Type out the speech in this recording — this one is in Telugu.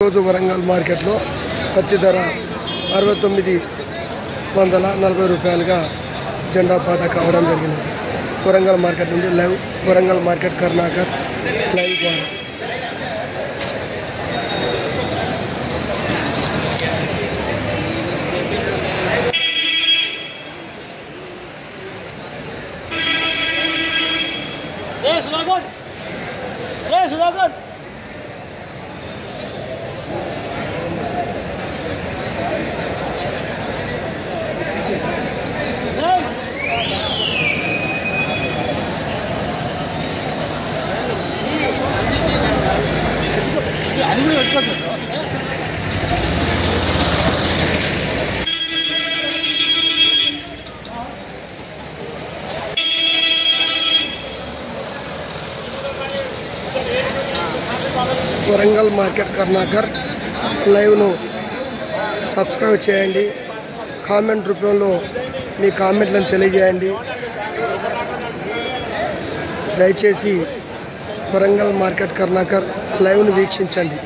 రోజు వరంగల్ మార్కెట్లో పత్తి ధర 6940 రూపాయలుగా జెండా పాట కావడం జరిగింది. వరంగల్ మార్కెట్ నుండి live, Warangal market Karnakar live ద్వారా. వరంగల్ మార్కెట్ కర్ణాకర్ లైవ్ను సబ్స్క్రైబ్ చేయండి. కామెంట్ రూపంలో మీ కామెంట్లను తెలియజేయండి. దయచేసి వరంగల్ మార్కెట్ కర్ణాకర్ లైవ్ను వీక్షించండి.